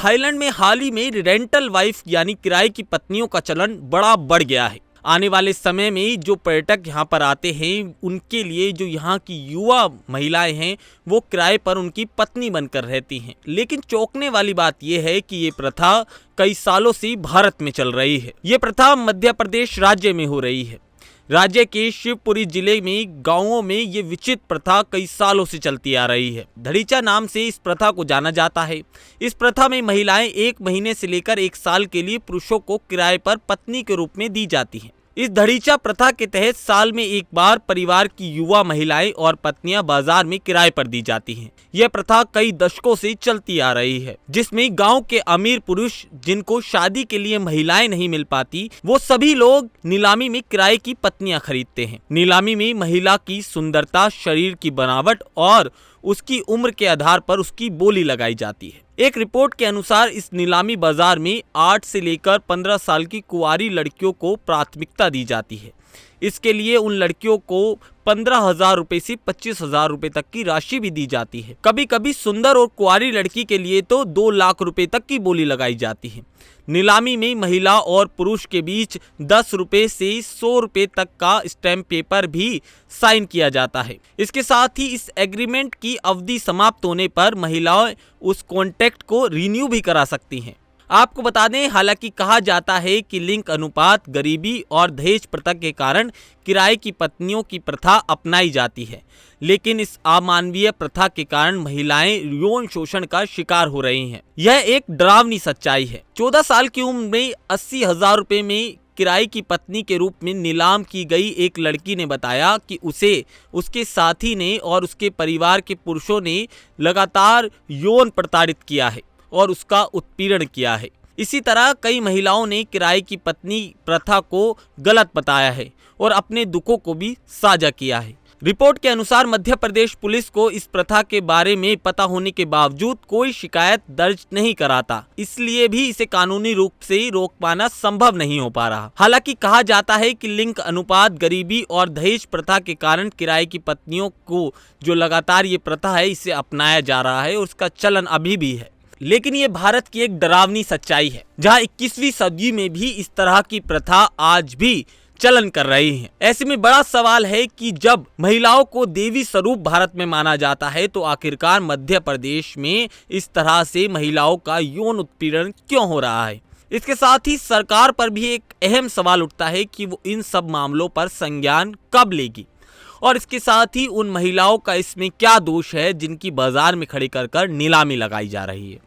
Thailand में हाल ही में rental wife यानी किराए की पत्नियों का चलन बड़ा बढ़ गया है। आने वाले समय में जो पर्यटक यहाँ पर आते हैं उनके लिए जो यहाँ की युवा महिलाएं हैं वो किराए पर उनकी पत्नी बनकर रहती हैं। लेकिन चौंकने वाली बात यह है कि ये प्रथा कई सालों से भारत में चल रही है। ये प्रथा मध्य प्रदेश राज्य में हो रही है। राज्य के शिवपुरी जिले में गांवों में ये विचित्र प्रथा कई सालों से चलती आ रही है। धड़ीचा नाम से इस प्रथा को जाना जाता है। इस प्रथा में महिलाएं 1 महीने से लेकर 1 साल के लिए पुरुषों को किराए पर पत्नी के रूप में दी जाती हैं। इस धड़ीचा प्रथा के तहत साल में एक बार परिवार की युवा महिलाएं और पत्नियां बाजार में किराए पर दी जाती हैं। यह प्रथा कई दशकों से चलती आ रही है, जिसमें गांव के अमीर पुरुष जिनको शादी के लिए महिलाएं नहीं मिल पाती, वो सभी लोग नीलामी में किराए की पत्नियां खरीदते हैं। नीलामी में महिला की सुंदरता, शरीर की बनावट और उसकी उम्र के आधार पर उसकी बोली लगाई जाती है। एक रिपोर्ट के अनुसार इस नीलामी बाजार में 8 से लेकर 15 साल की कुंवारी लड़कियों को प्राथमिकता दी जाती है। इसके लिए उन लड़कियों को 15,000 रुपए से 25,000 रुपए तक की राशि भी दी जाती है। कभी कभी सुंदर और कुंवारी लड़की के लिए तो 2 लाख रुपए तक की बोली लगाई जाती है। नीलामी में महिला और पुरुष के बीच 10 रुपए से 100 रुपए तक का स्टैम्प पेपर भी साइन किया जाता है। इसके साथ ही इस एग्रीमेंट की अवधि समाप्त होने पर महिलाएं उस कॉन्ट्रैक्ट को रिन्यू भी करा सकती हैं। आपको बता दें, हालांकि कहा जाता है कि लिंग अनुपात, गरीबी और दहेज प्रथा के कारण किराए की पत्नियों की प्रथा अपनाई जाती है, लेकिन इस अमानवीय प्रथा के कारण महिलाएं यौन शोषण का शिकार हो रही हैं। यह एक डरावनी सच्चाई है। 14 साल की उम्र में 80,000 रुपए में किराए की पत्नी के रूप में नीलाम की गई एक लड़की ने बताया कि उसे उसके साथी ने और उसके परिवार के पुरुषों ने लगातार यौन प्रताड़ित किया है और उसका उत्पीड़न किया है। इसी तरह कई महिलाओं ने किराए की पत्नी प्रथा को गलत बताया है और अपने दुखों को भी साझा किया है। रिपोर्ट के अनुसार मध्य प्रदेश पुलिस को इस प्रथा के बारे में पता होने के बावजूद कोई शिकायत दर्ज नहीं कराता, इसलिए भी इसे कानूनी रूप से रोक पाना संभव नहीं हो पा रहा। हालांकि कहा जाता है कि लिंग अनुपात, गरीबी और दहेज प्रथा के कारण किराए की पत्नियों को जो लगातार ये प्रथा है इसे अपनाया जा रहा है और उसका चलन अभी भी है। लेकिन ये भारत की एक डरावनी सच्चाई है, जहां 21वीं सदी में भी इस तरह की प्रथा आज भी चलन कर रही है। ऐसे में बड़ा सवाल है कि जब महिलाओं को देवी स्वरूप भारत में माना जाता है तो आखिरकार मध्य प्रदेश में इस तरह से महिलाओं का यौन उत्पीड़न क्यों हो रहा है। इसके साथ ही सरकार पर भी एक अहम सवाल उठता है कि वो इन सब मामलों पर संज्ञान कब लेगी और इसके साथ ही उन महिलाओं का इसमें क्या दोष है जिनकी बाजार में खड़ी कर नीलामी लगाई जा रही है।